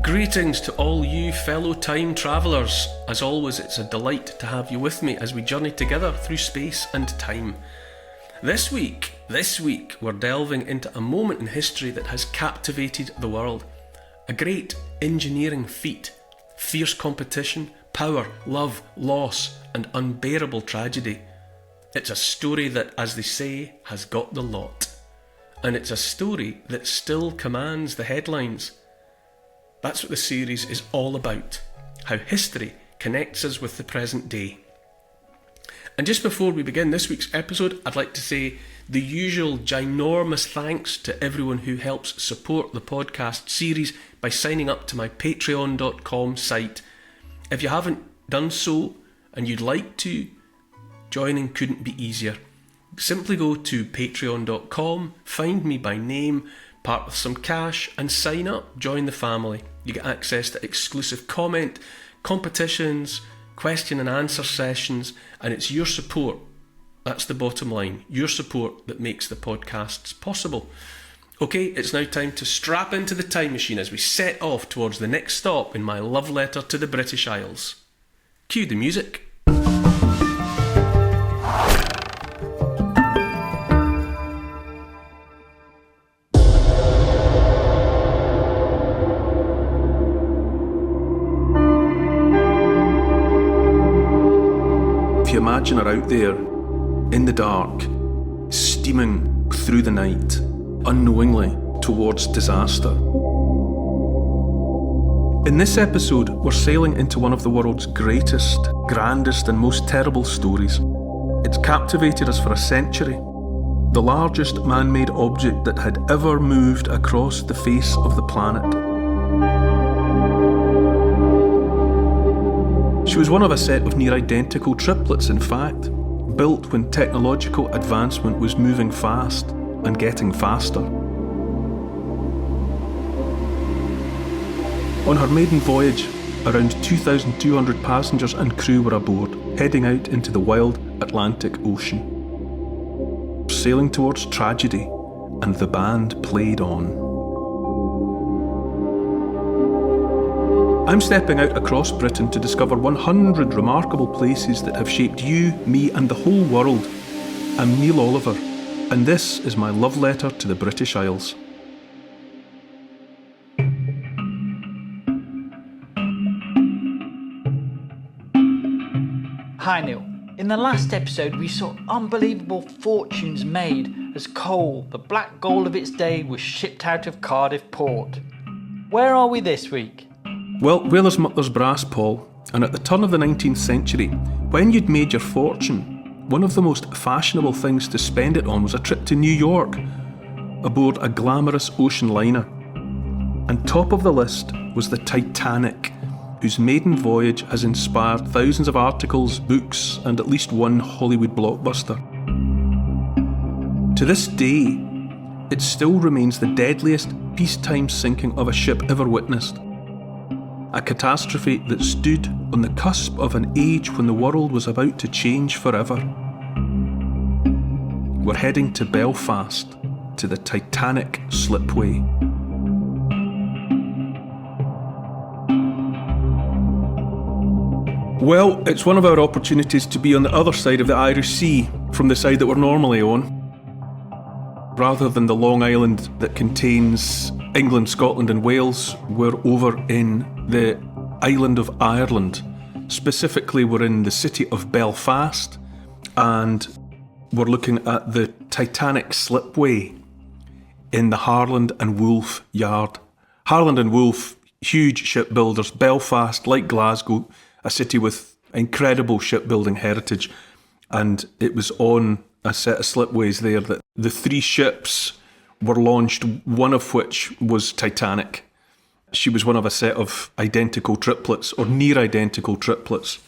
Greetings to all you fellow time travellers. As always, it's a delight to have you with me as we journey together through space and time. This week, we're delving into a moment in history that has captivated the world. A great engineering feat, fierce competition, power, love, loss, and unbearable tragedy. It's a story that, as they say, has got the lot. And it's a story that still commands the headlines. That's what the series is all about, how history connects us with the present day. And just before we begin this week's episode, I'd like to say the usual ginormous thanks to everyone who helps support the podcast series by signing up to my patreon.com site. If you haven't done so and you'd like to, joining couldn't be easier. Simply go to patreon.com, find me by name, part with some cash, and sign up, join the family. You get access to exclusive comment, competitions, question and answer sessions, and it's your support, that's the bottom line, your support that makes the podcasts possible. Okay, it's now time to strap into the time machine as we set off towards the next stop in my love letter to the British Isles. Cue the music. If you imagine her out there, in the dark, steaming through the night, unknowingly towards disaster. In this episode, we're sailing into one of the world's greatest, grandest and most terrible stories. It's captivated us for a century. The largest man-made object that had ever moved across the face of the planet. She was one of a set of near-identical triplets, in fact, built when technological advancement was moving fast and getting faster. On her maiden voyage, around 2,200 passengers and crew were aboard, heading out into the wild Atlantic Ocean. Sailing towards tragedy, and the band played on. I'm stepping out across Britain to discover 100 remarkable places that have shaped you, me and the whole world. I'm Neil Oliver, and this is my love letter to the British Isles. Hi Neil. In the last episode we saw unbelievable fortunes made as coal, the black gold of its day, was shipped out of Cardiff port. Where are we this week? Well, whalers mutters brass, Paul, and at the turn of the 19th century, when you'd made your fortune, one of the most fashionable things to spend it on was a trip to New York, aboard a glamorous ocean liner. And top of the list was the Titanic, whose maiden voyage has inspired thousands of articles, books, and at least one Hollywood blockbuster. To this day, it still remains the deadliest peacetime sinking of a ship ever witnessed. A catastrophe that stood on the cusp of an age when the world was about to change forever. We're heading to Belfast, to the Titanic slipway. Well, it's one of our opportunities to be on the other side of the Irish Sea, from the side that we're normally on, rather than the Long Island that contains England, Scotland and Wales. We're over in the island of Ireland. Specifically, we're in the city of Belfast, and we're looking at the Titanic slipway in the Harland and Wolff yard. Harland and Wolff, huge shipbuilders. Belfast, like Glasgow, a city with incredible shipbuilding heritage, and it was on a set of slipways there that the three ships were launched, one of which was Titanic. She was one of a set of identical triplets, or near identical triplets.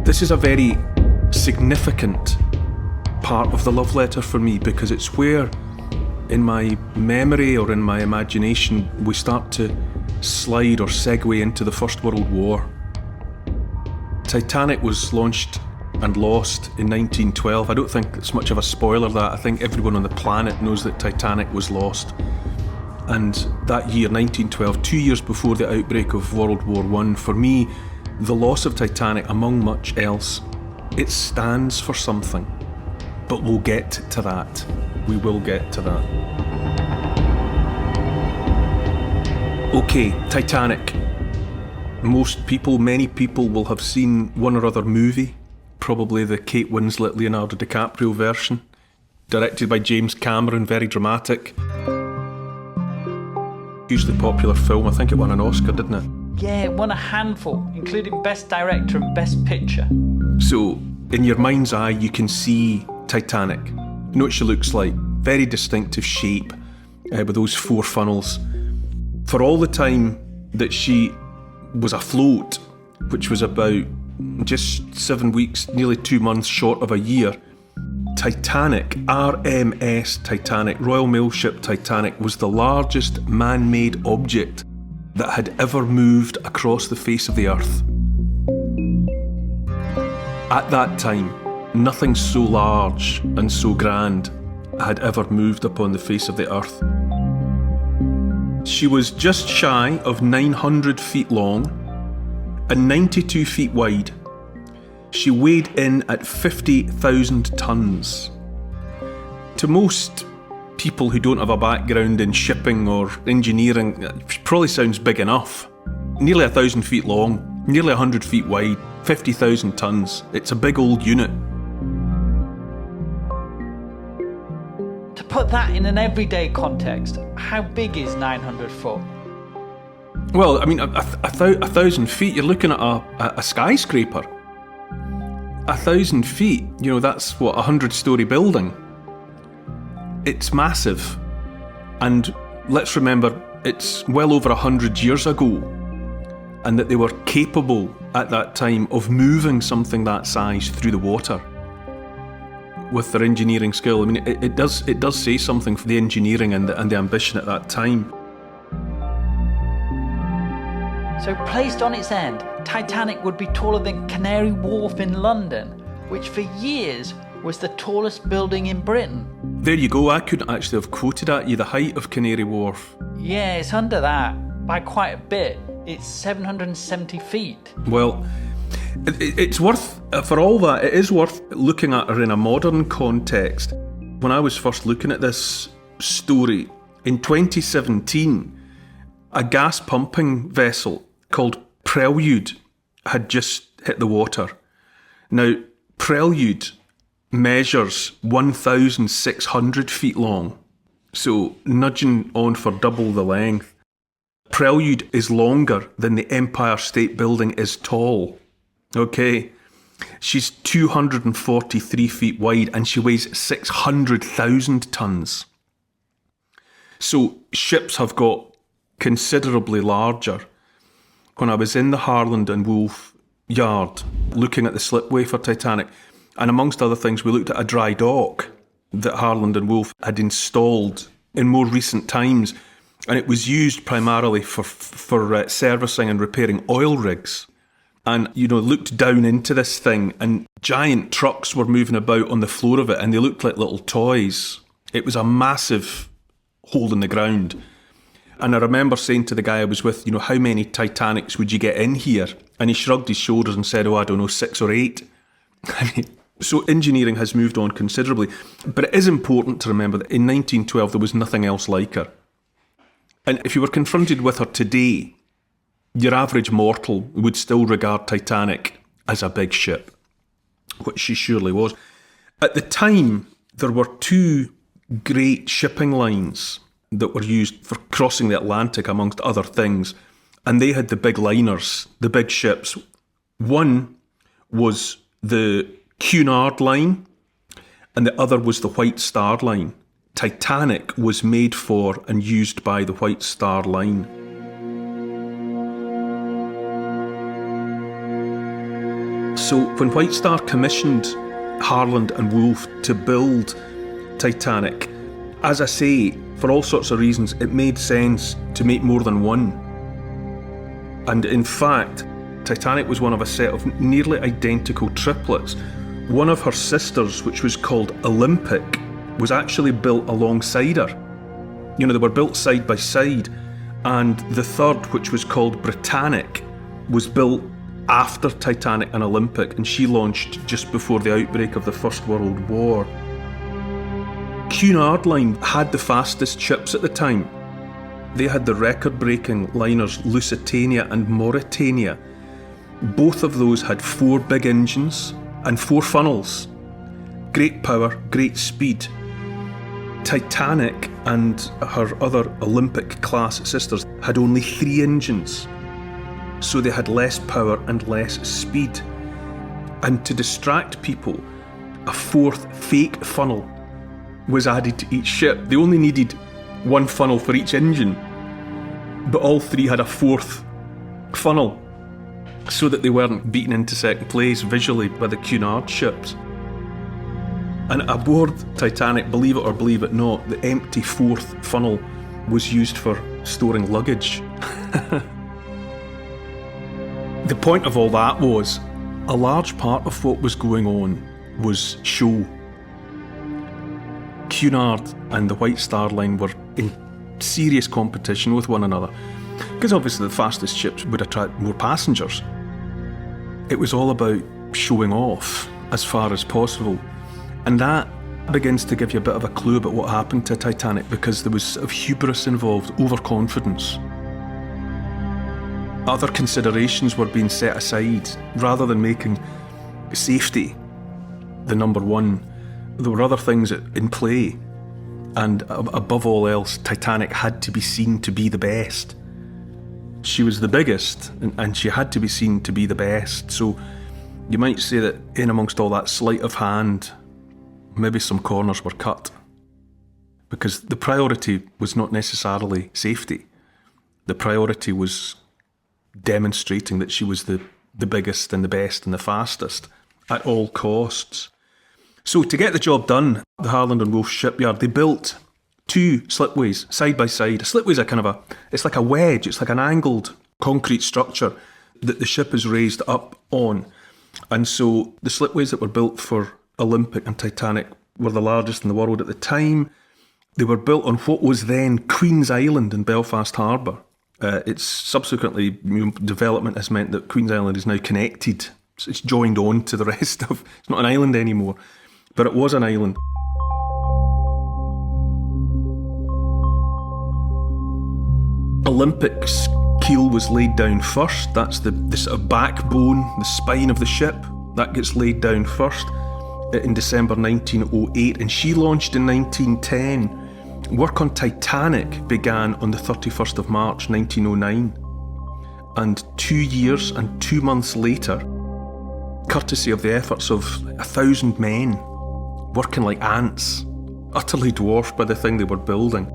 This is a very significant part of the love letter for me, because it's where, in my memory or in my imagination, we start to slide or segue into the First World War. Titanic was launched and lost in 1912. I don't think it's much of a spoiler that. I think everyone on the planet knows that Titanic was lost. And that year, 1912, 2 years before the outbreak of World War I, for me, the loss of Titanic, among much else, it stands for something. But we'll get to that. We will get to that. Okay, Titanic. Most people, many people will have seen one or other movie, probably the Kate Winslet, Leonardo DiCaprio version, directed by James Cameron, very dramatic. Hugely popular film. I think it won an Oscar, didn't it? Yeah, it won a handful, including Best Director and Best Picture. So, in your mind's eye, you can see Titanic. You know what she looks like? Very distinctive shape, with those four funnels. For all the time that she was afloat, which was about just 7 weeks, nearly 2 months short of a year, Titanic, RMS Titanic, Royal Mail Ship Titanic, was the largest man-made object that had ever moved across the face of the earth. At that time, nothing so large and so grand had ever moved upon the face of the earth. She was just shy of 900 feet long and 92 feet wide. She weighed in at 50,000 tons. To most people who don't have a background in shipping or engineering, it probably sounds big enough. Nearly 1,000 feet long, nearly 100 feet wide, 50,000 tons. It's a big old unit. To put that in an everyday context, how big is 900 foot? Well, I mean, a 1,000 feet, you're looking at a skyscraper. 1,000 feet, you know, that's what, 100-story building. It's massive. And let's remember, it's well over 100 years ago, and that they were capable at that time of moving something that size through the water with their engineering skill. I mean, it does say something for the engineering and the ambition at that time. So placed on its end, Titanic would be taller than Canary Wharf in London, which for years was the tallest building in Britain. There you go, I couldn't actually have quoted at you the height of Canary Wharf. Yeah, it's under that, by quite a bit. It's 770 feet. Well, it's worth, for all that, it is worth looking at her in a modern context. When I was first looking at this story, in 2017, a gas pumping vessel called Prelude had just hit the water. Now, Prelude measures 1,600 feet long, so nudging on for double the length. Prelude is longer than the Empire State Building is tall. Okay, she's 243 feet wide and she weighs 600,000 tons. So ships have got considerably larger. When I was in the Harland and Wolff yard looking at the slipway for Titanic, and amongst other things we looked at a dry dock that Harland and Wolff had installed in more recent times, and it was used primarily for servicing and repairing oil rigs. And, you know, looked down into this thing and giant trucks were moving about on the floor of it and they looked like little toys. It was a massive hole in the ground. And I remember saying to the guy I was with, you know, how many Titanics would you get in here? And he shrugged his shoulders and said, oh, I don't know, 6 or 8. I mean, so engineering has moved on considerably. But it is important to remember that in 1912 there was nothing else like her. And if you were confronted with her today, your average mortal would still regard Titanic as a big ship, which she surely was. At the time, there were 2 great shipping lines that were used for crossing the Atlantic, amongst other things, and they had the big liners, the big ships. One was the Cunard Line, and the other was the White Star Line. Titanic was made for and used by the White Star Line. So when White Star commissioned Harland and Wolff to build Titanic, as I say, for all sorts of reasons, it made sense to make more than one. And in fact, Titanic was one of a set of nearly identical triplets, One of her sisters, which was called Olympic, was actually built alongside her. You know, they were built side by side. And the third, which was called Britannic, was built after Titanic and Olympic, and she launched just before the outbreak of the First World War. Cunard Line had the fastest ships at the time. They had the record-breaking liners Lusitania and Mauretania. Both of those had 4 big engines and 4 funnels. Great power, great speed. Titanic and her other Olympic-class sisters had only 3 engines, so they had less power and less speed. And to distract people, a 4th fake funnel was added to each ship. They only needed 1 funnel for each engine, but all 3 had a 4th funnel, so that they weren't beaten into second place visually by the Cunard ships. And aboard Titanic, believe it or believe it not, the empty 4th funnel was used for storing luggage. The point of all that was, a large part of what was going on was show. Cunard and the White Star Line were in serious competition with one another, because obviously the fastest ships would attract more passengers. It was all about showing off as far as possible. And that begins to give you a bit of a clue about what happened to Titanic, because there was sort of hubris involved, overconfidence. Other considerations were being set aside. Rather than making safety the number one, there were other things in play. And above all else, Titanic had to be seen to be the best. She was the biggest, and she had to be seen to be the best. So you might say that in amongst all that sleight of hand, maybe some corners were cut, because the priority was not necessarily safety. The priority was demonstrating that she was the biggest and the best and the fastest at all costs. So to get the job done, the Harland and Wolff shipyard, they built 2 slipways side by side. A slipway is it's like a wedge, it's like an angled concrete structure that the ship is raised up on. And so the slipways that were built for Olympic and Titanic were the largest in the world at the time. They were built on what was then Queen's Island in Belfast Harbour. It's subsequently, development has meant that Queen's Island is now connected. It's joined on to the rest of, it's not an island anymore, but it was an island. Olympic's keel was laid down first. That's the sort of backbone, the spine of the ship. That gets laid down first in December 1908, and she launched in 1910. Work on Titanic began on the 31st of March 1909. And 2 years and 2 months later, courtesy of the efforts of 1,000 men, working like ants, utterly dwarfed by the thing they were building,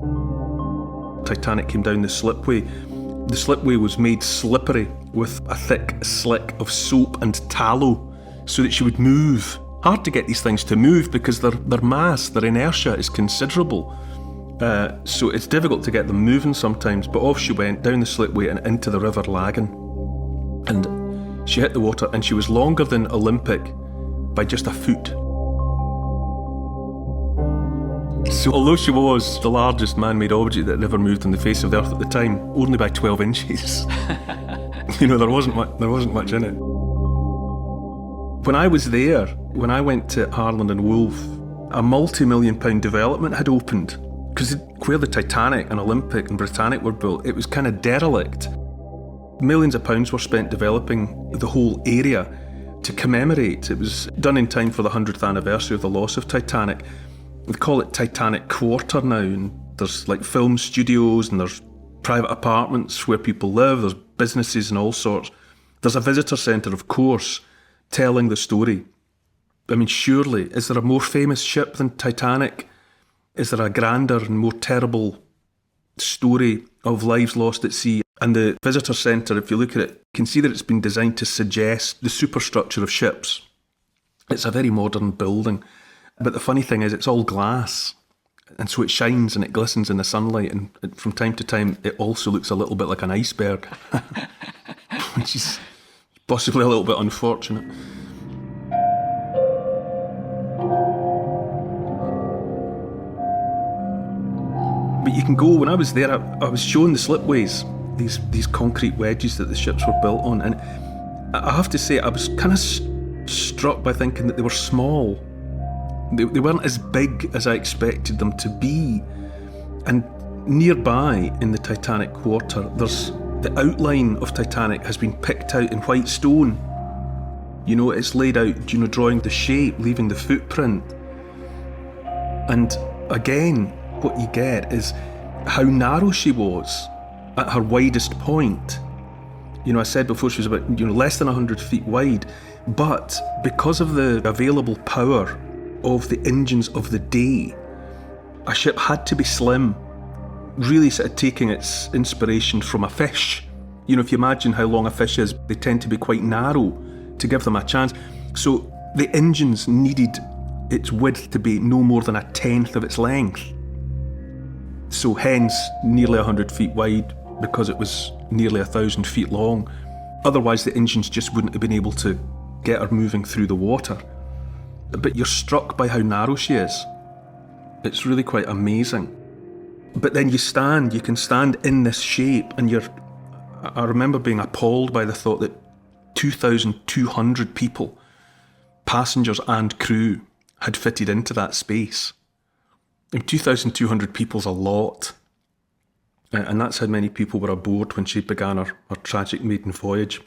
Titanic came down the slipway. The slipway was made slippery with a thick slick of soap and tallow so that she would move. Hard to get these things to move because their mass, their inertia is considerable. So it's difficult to get them moving sometimes, but off she went down the slipway and into the River Lagan. And she hit the water, and she was longer than Olympic by just a foot. So although she was the largest man-made object that had ever moved on the face of the earth at the time, only by 12 inches. There wasn't much in it. When I was there, when I went to Harland and Wolff, a multi-million-pound development had opened. Because where the Titanic and Olympic and Britannic were built, it was kind of derelict. Millions of pounds were spent developing the whole area to commemorate. It was done in time for the 100th anniversary of the loss of Titanic. They call it Titanic Quarter now, and there's like film studios and there's private apartments where people live, there's businesses and all sorts. There's a visitor centre, of course, telling the story. I mean, surely, is there a more famous ship than Titanic? Is there a grander and more terrible story of lives lost at sea? And the visitor centre, if you look at it, you can see that it's been designed to suggest the superstructure of ships. It's a very modern building. But the funny thing is, it's all glass. And so it shines and it glistens in the sunlight. And from time to time, it also looks a little bit like an iceberg. Which is possibly a little bit unfortunate. But you can go, when I was there, I was shown the slipways, these concrete wedges that the ships were built on, and I have to say, I was kind of struck by thinking that they were small. They weren't as big as I expected them to be. And nearby in the Titanic Quarter, there's the outline of Titanic has been picked out in white stone. You know, it's laid out, you know, drawing the shape, leaving the footprint. And again, what you get is how narrow she was at her widest point. You know, I said before she was about, you know, less than 100 feet wide, but because of the available power of the engines of the day, a ship had to be slim, really sort of taking its inspiration from a fish. You know, if you imagine how long a fish is, they tend to be quite narrow to give them a chance. So the engines needed its width to be no more than 1/10 of its length. So hence, nearly 100 feet wide, because it was nearly 1,000 feet long. Otherwise, the engines just wouldn't have been able to get her moving through the water. But you're struck by how narrow she is. It's really quite amazing. But then you can stand in this shape, and I remember being appalled by the thought that 2,200 people, passengers and crew, had fitted into that space. 2,200 people's a lot. And that's how many people were aboard when she began her tragic maiden voyage.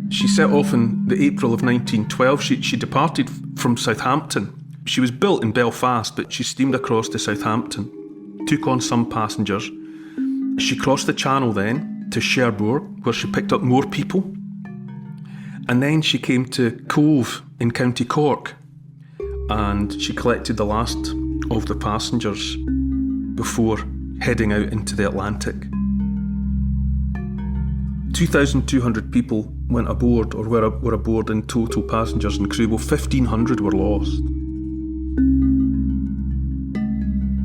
She set off in the April of 1912. She departed from Southampton. She was built in Belfast, but she steamed across to Southampton, took on some passengers. She crossed the Channel then to Cherbourg, where she picked up more people. And then she came to Cove in County Cork, and she collected the last of the passengers before heading out into the Atlantic. 2,200 people went aboard, or were aboard in total, passengers and crew. Well, 1,500 were lost.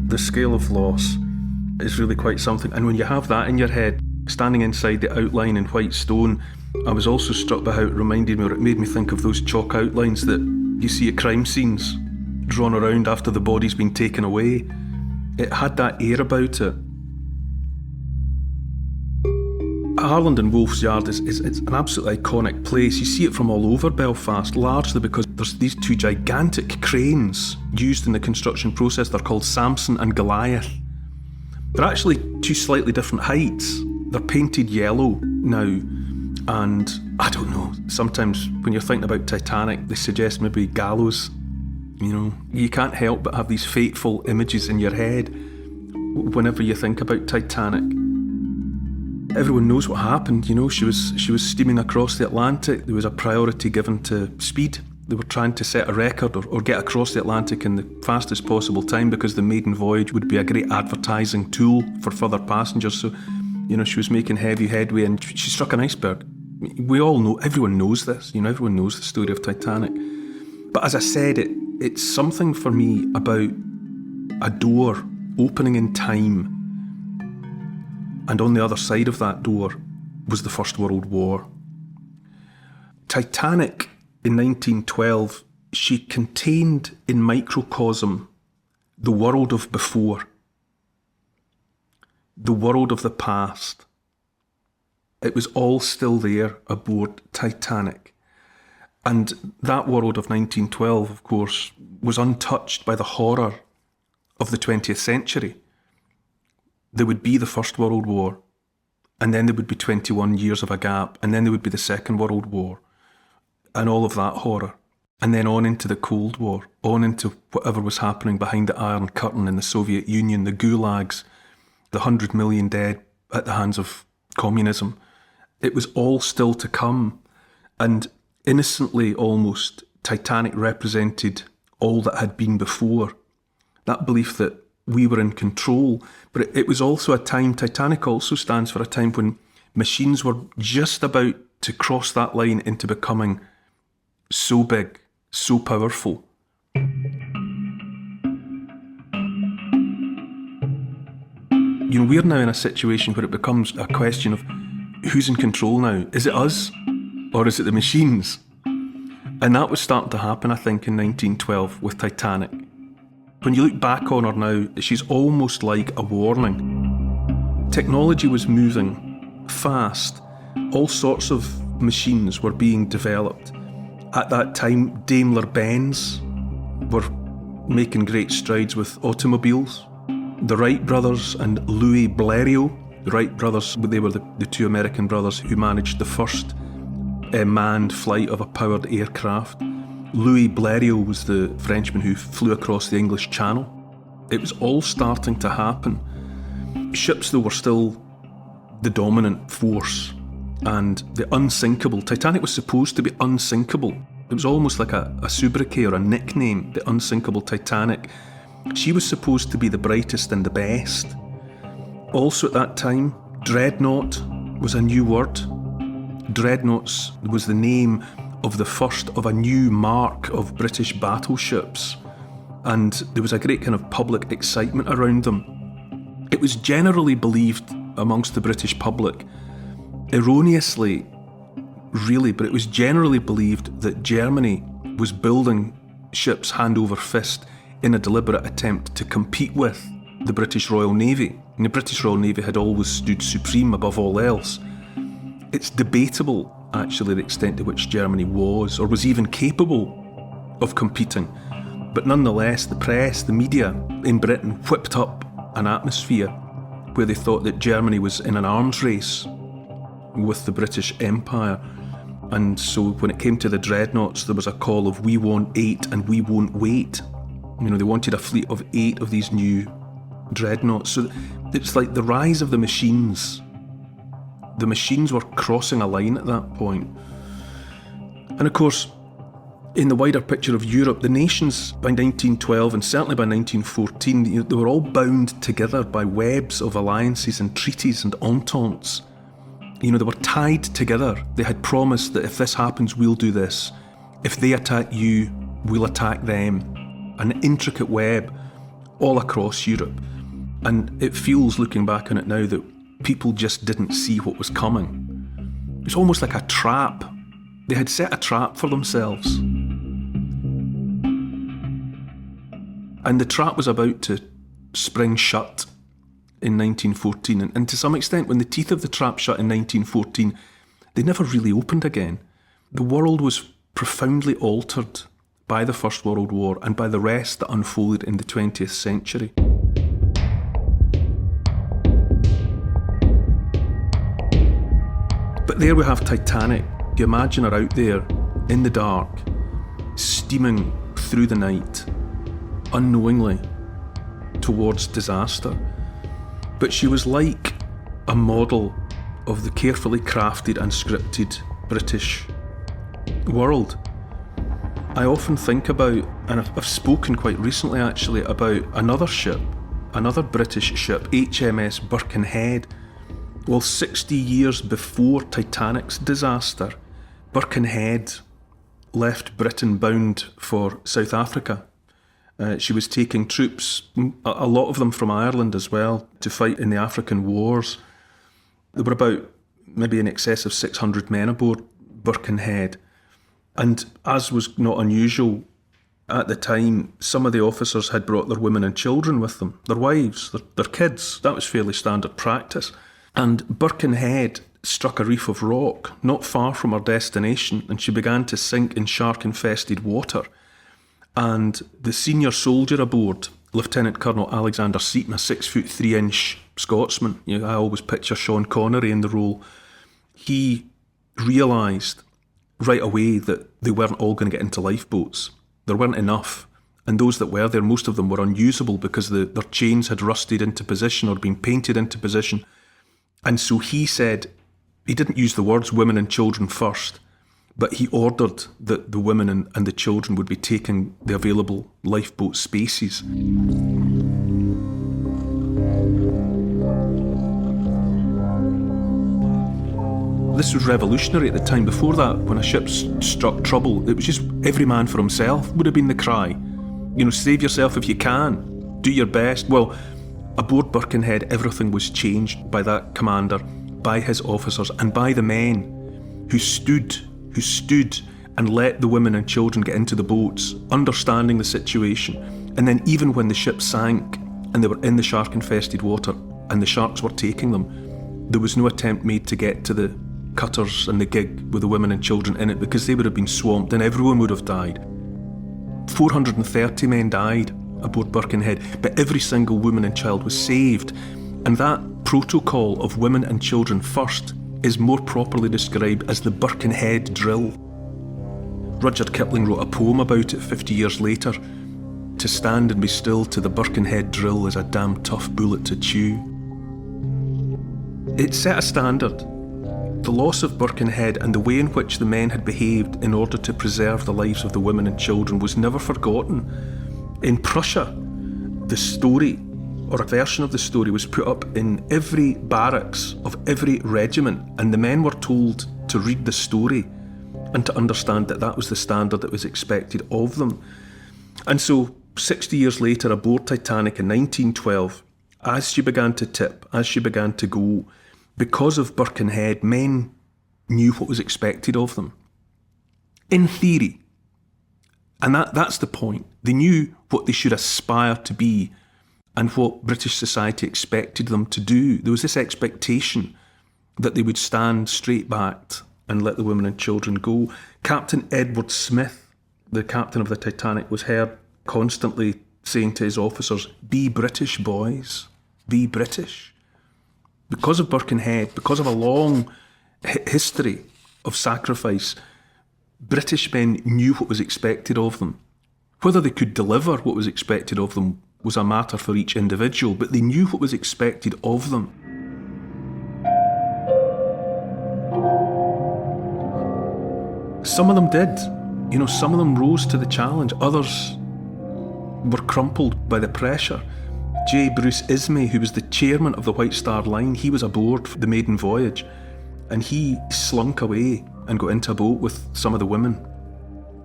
The scale of loss is really quite something. And when you have that in your head, standing inside the outline in white stone, I was also struck by how it reminded me, or it made me think of those chalk outlines that you see at crime scenes, drawn around after the body's been taken away. It had that air about it. Harland and Wolff's Yard is an absolutely iconic place. You see it from all over Belfast, largely because there's these two gigantic cranes used in the construction process. They're called Samson and Goliath. They're actually two slightly different heights. They're painted yellow now, and I don't know, sometimes when you're thinking about Titanic, they suggest maybe gallows. You know, you can't help but have these fateful images in your head whenever you think about Titanic. Everyone knows what happened. You know, she was steaming across the Atlantic. There was a priority given to speed. They were trying to set a record or get across the Atlantic in the fastest possible time, because the maiden voyage would be a great advertising tool for further passengers. So, you know, she was making heavy headway, and she struck an iceberg. We all know, everyone knows this. You know, everyone knows the story of Titanic. But as I said, it's something for me about a door opening in time. And on the other side of that door was the First World War. Titanic in 1912, she contained in microcosm the world of before, the world of the past. It was all still there aboard Titanic. And that world of 1912, of course, was untouched by the horror of the 20th century. There would be the First World War, and then there would be 21 years of a gap, and then there would be the Second World War, and all of that horror, and then on into the Cold War, on into whatever was happening behind the Iron Curtain in the Soviet Union, the gulags, the 100 million dead at the hands of communism. It was all still to come, and innocently almost, Titanic represented all that had been before. That belief that we were in control, but it was also a time, Titanic also stands for a time when machines were just about to cross that line into becoming so big, so powerful. You know, we're now in a situation where it becomes a question of who's in control now? Is it us or is it the machines? And that was starting to happen, I think, in 1912 with Titanic. When you look back on her now, she's almost like a warning. Technology was moving fast. All sorts of machines were being developed. At that time, Daimler-Benz were making great strides with automobiles. The Wright brothers and Louis Blériot, the Wright brothers, they were the two American brothers who managed the first manned flight of a powered aircraft. Louis Blériot was the Frenchman who flew across the English Channel. It was all starting to happen. Ships, though, were still the dominant force, and the unsinkable. Titanic was supposed to be unsinkable. It was almost like a sobriquet or a nickname, the unsinkable Titanic. She was supposed to be the brightest and the best. Also at that time, dreadnought was a new word. Dreadnoughts was the name of the first of a new mark of British battleships, and there was a great kind of public excitement around them. It was generally believed amongst the British public, erroneously really, but it was generally believed that Germany was building ships hand over fist in a deliberate attempt to compete with the British Royal Navy. And the British Royal Navy had always stood supreme above all else. It's debatable, actually, the extent to which Germany was, or was even capable of competing. But nonetheless, the press, the media in Britain whipped up an atmosphere where they thought that Germany was in an arms race with the British Empire. And so when it came to the dreadnoughts, there was a call of "we want 8 and we won't wait." You know, they wanted a fleet of 8 of these new dreadnoughts. So it's like the rise of the machines. The machines were crossing a line at that point. And of course, in the wider picture of Europe, the nations by 1912 and certainly by 1914, they were all bound together by webs of alliances and treaties and ententes. You know, they were tied together. They had promised that if this happens, we'll do this. If they attack you, we'll attack them. An intricate web all across Europe. And it feels, looking back on it now, that people just didn't see what was coming. It was almost like a trap. They had set a trap for themselves. And the trap was about to spring shut in 1914. And to some extent, when the teeth of the trap shut in 1914, they never really opened again. The world was profoundly altered by the First World War and by the rest that unfolded in the 20th century. But there we have Titanic. You imagine her out there in the dark, steaming through the night, unknowingly towards disaster. But she was like a model of the carefully crafted and scripted British world. I often think about, and I've spoken quite recently actually, about another ship, another British ship, HMS Birkenhead. Well, 60 years before Titanic's disaster, Birkenhead left Britain bound for South Africa. She was taking troops, a lot of them from Ireland as well, to fight in the African wars. There were about maybe in excess of 600 men aboard Birkenhead. And as was not unusual at the time, some of the officers had brought their women and children with them, their wives, their kids. That was fairly standard practice. And Birkenhead struck a reef of rock not far from her destination, and she began to sink in shark-infested water. And the senior soldier aboard, Lieutenant Colonel Alexander Seaton, a 6'3" Scotsman, you know, I always picture Sean Connery in the role, he realised right away that they weren't all going to get into lifeboats. There weren't enough. And those that were there, most of them were unusable because their chains had rusted into position or been painted into position. And so he said, he didn't use the words women and children first, but he ordered that the women and the children would be taking the available lifeboat spaces. This was revolutionary at the time. Before that, when a ship struck trouble, it was just every man for himself would have been the cry. You know, save yourself if you can, do your best. Well, aboard Birkenhead, everything was changed by that commander, by his officers, and by the men who stood and let the women and children get into the boats, understanding the situation. And then even when the ship sank and they were in the shark-infested water and the sharks were taking them, there was no attempt made to get to the cutters and the gig with the women and children in it, because they would have been swamped and everyone would have died. 430 men died aboard Birkenhead, but every single woman and child was saved. And that protocol of women and children first is more properly described as the Birkenhead drill. Rudyard Kipling wrote a poem about it 50 years later. To stand and be still to the Birkenhead drill is a damn tough bullet to chew. It set a standard. The loss of Birkenhead and the way in which the men had behaved in order to preserve the lives of the women and children was never forgotten. In Prussia, the story, or a version of the story, was put up in every barracks of every regiment, and the men were told to read the story and to understand that that was the standard that was expected of them. And so 60 years later, aboard Titanic in 1912, as she began to tip, as she began to go, because of Birkenhead, men knew what was expected of them. In theory. And that's the point. They knew what they should aspire to be and what British society expected them to do. There was this expectation that they would stand straight-backed and let the women and children go. Captain Edward Smith, the captain of the Titanic, was heard constantly saying to his officers, "Be British, boys, be British." Because of Birkenhead, because of a long history of sacrifice, British men knew what was expected of them. Whether they could deliver what was expected of them was a matter for each individual, but they knew what was expected of them. Some of them did. Some of them rose to the challenge. Others were crumpled by the pressure. J. Bruce Ismay, who was the chairman of the White Star Line, he was aboard for the maiden voyage, and he slunk away and got into a boat with some of the women,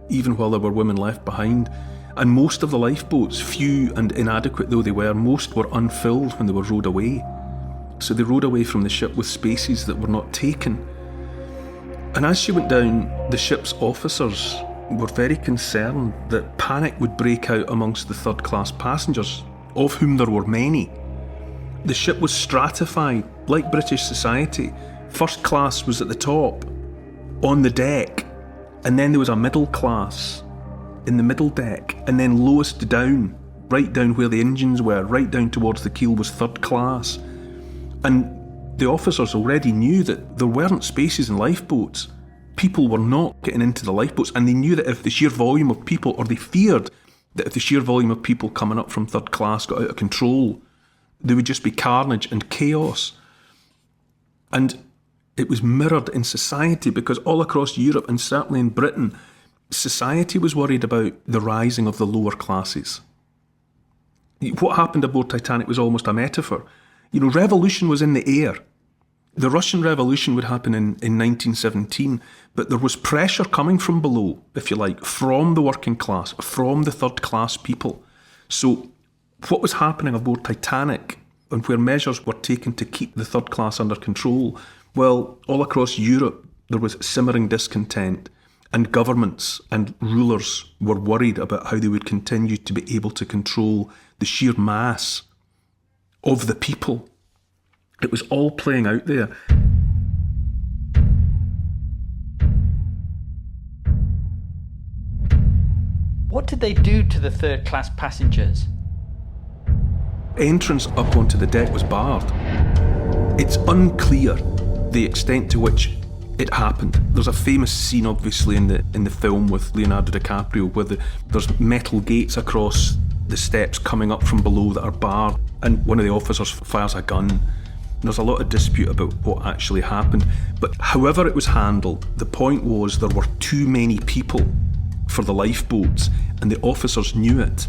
even while there were women left behind. And most of the lifeboats, few and inadequate though they were, most were unfilled when they were rowed away. So they rowed away from the ship with spaces that were not taken. And as she went down, the ship's officers were very concerned that panic would break out amongst the third-class passengers, of whom there were many. The ship was stratified, like British society. First class was at the top, on the deck, and then there was a middle class in the middle deck, and then lowest down, right down where the engines were, right down towards the keel, was third class. And the officers already knew that there weren't spaces in lifeboats. People were not getting into the lifeboats, and they knew that if the sheer volume of people, or they feared that if the sheer volume of people coming up from third class got out of control, there would just be carnage and chaos. And it was mirrored in society, because all across Europe, and certainly in Britain, society was worried about the rising of the lower classes. What happened aboard Titanic was almost a metaphor. Revolution was in the air. The Russian Revolution would happen in 1917, but there was pressure coming from below, if you like, from the working class, from the third class people. So what was happening aboard Titanic, and where measures were taken to keep the third class under control, well, all across Europe there was simmering discontent, and governments and rulers were worried about how they would continue to be able to control the sheer mass of the people. It was all playing out there. What did they do to the third-class passengers? Entrance up onto the deck was barred. It's unclear the extent to which it happened. There's a famous scene, obviously, in the film with Leonardo DiCaprio, where there's metal gates across the steps coming up from below that are barred, and one of the officers fires a gun. There's a lot of dispute about what actually happened, but however it was handled, the point was there were too many people for the lifeboats, and the officers knew it,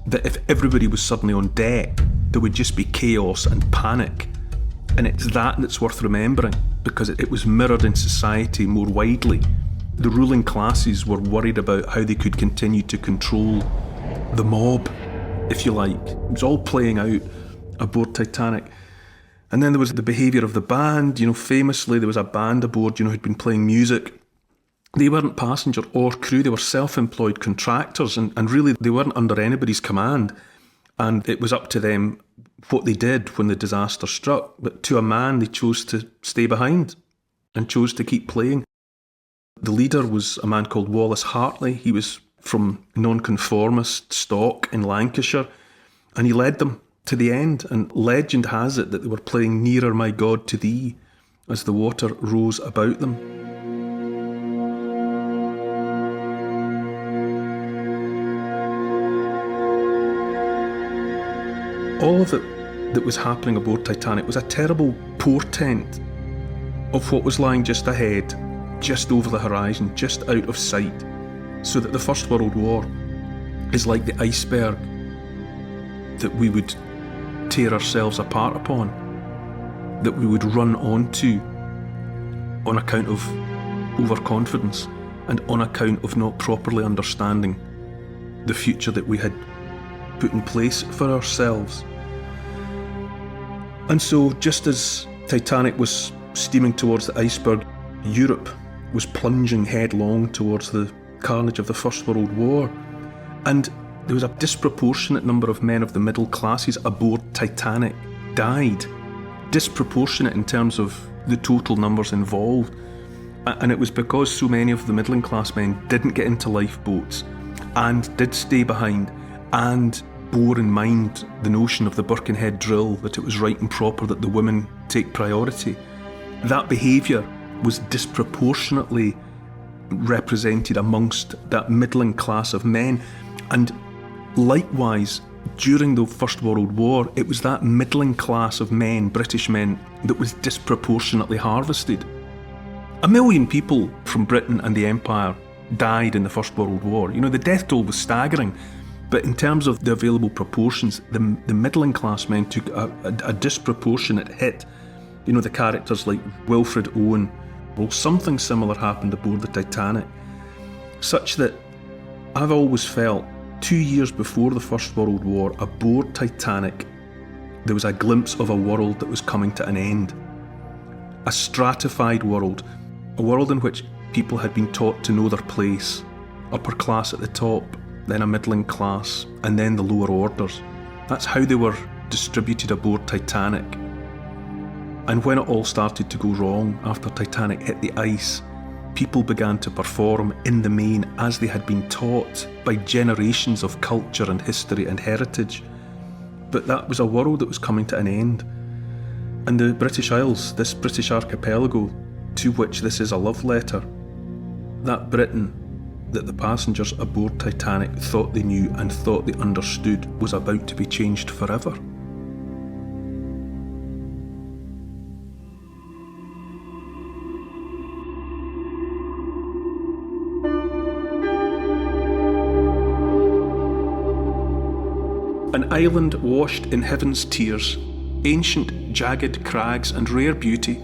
that if everybody was suddenly on deck, there would just be chaos and panic. And it's that's worth remembering, because it was mirrored in society more widely. The ruling classes were worried about how they could continue to control the mob, if you like. It was all playing out aboard Titanic. And then there was the behaviour of the band. Famously there was a band aboard, who'd been playing music They weren't passenger or crew, they were self-employed contractors, and really they weren't under anybody's command. And it was up to them what they did when the disaster struck. But to a man, they chose to stay behind and chose to keep playing. The leader was a man called Wallace Hartley. He was from nonconformist stock in Lancashire, and he led them to the end. And legend has it that they were playing Nearer My God to Thee as the water rose about them. All of it that was happening aboard Titanic was a terrible portent of what was lying just ahead, just over the horizon, just out of sight, so that the First World War is like the iceberg that we would tear ourselves apart upon, that we would run onto on account of overconfidence and on account of not properly understanding the future that we had put in place for ourselves. And so, just as Titanic was steaming towards the iceberg, Europe was plunging headlong towards the carnage of the First World War. And there was a disproportionate number of men of the middle classes aboard Titanic died. Disproportionate in terms of the total numbers involved. And it was because so many of the middling class men didn't get into lifeboats and did stay behind and bore in mind the notion of the Birkenhead drill, that it was right and proper that the women take priority. That behaviour was disproportionately represented amongst that middling class of men. And likewise, during the First World War, it was that middling class of men, British men, that was disproportionately harvested. 1 million people from Britain and the Empire died in the First World War. You know, the death toll was staggering. But in terms of the available proportions, the middling class men took a disproportionate hit. You know, the characters like Wilfred Owen. Well, something similar happened aboard the Titanic, such that I've always felt 2 years before the First World War, aboard Titanic, there was a glimpse of a world that was coming to an end. A stratified world, a world in which people had been taught to know their place. Upper class at the top, then a middling class, and then the lower orders. That's how they were distributed aboard Titanic. And when it all started to go wrong after Titanic hit the ice, people began to perform in the main as they had been taught by generations of culture and history and heritage. But that was a world that was coming to an end. And the British Isles, this British archipelago, to which this is a love letter, that Britain that the passengers aboard Titanic thought they knew and thought they understood, was about to be changed forever. An island washed in heaven's tears, ancient jagged crags and rare beauty,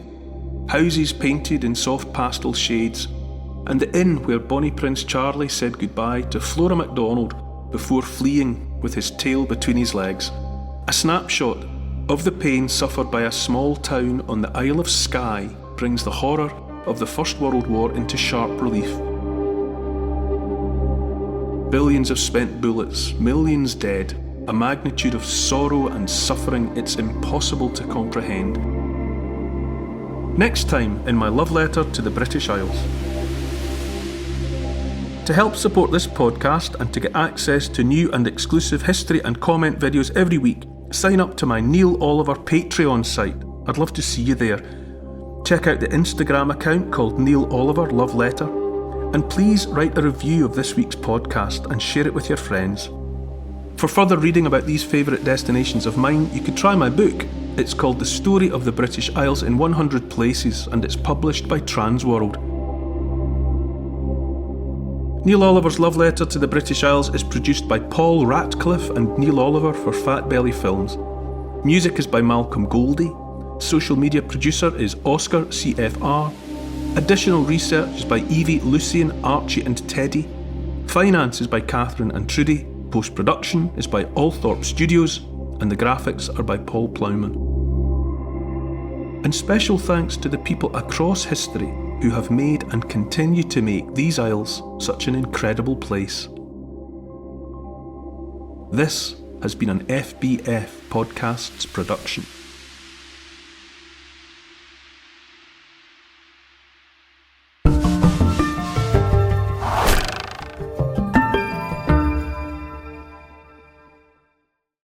houses painted in soft pastel shades, and the inn where Bonnie Prince Charlie said goodbye to Flora MacDonald before fleeing with his tail between his legs. A snapshot of the pain suffered by a small town on the Isle of Skye brings the horror of the First World War into sharp relief. Billions of spent bullets, millions dead, a magnitude of sorrow and suffering it's impossible to comprehend. Next time in my love letter to the British Isles. To help support this podcast and to get access to new and exclusive history and comment videos every week, sign up to my Neil Oliver Patreon site. I'd love to see you there. Check out the Instagram account called Neil Oliver Love Letter. And please write a review of this week's podcast and share it with your friends. For further reading about these favourite destinations of mine, you could try my book. It's called The Story of the British Isles in 100 Places, and it's published by Transworld. Neil Oliver's Love Letter to the British Isles is produced by Paul Ratcliffe and Neil Oliver for Fat Belly Films. Music is by Malcolm Goldie. Social media producer is Oscar CFR. Additional research is by Evie, Lucian, Archie and Teddy. Finance is by Catherine and Trudy. Post-production is by Althorpe Studios, and the graphics are by Paul Plowman. And special thanks to the people across history who have made and continue to make these isles such an incredible place. This has been an FBF Podcasts production.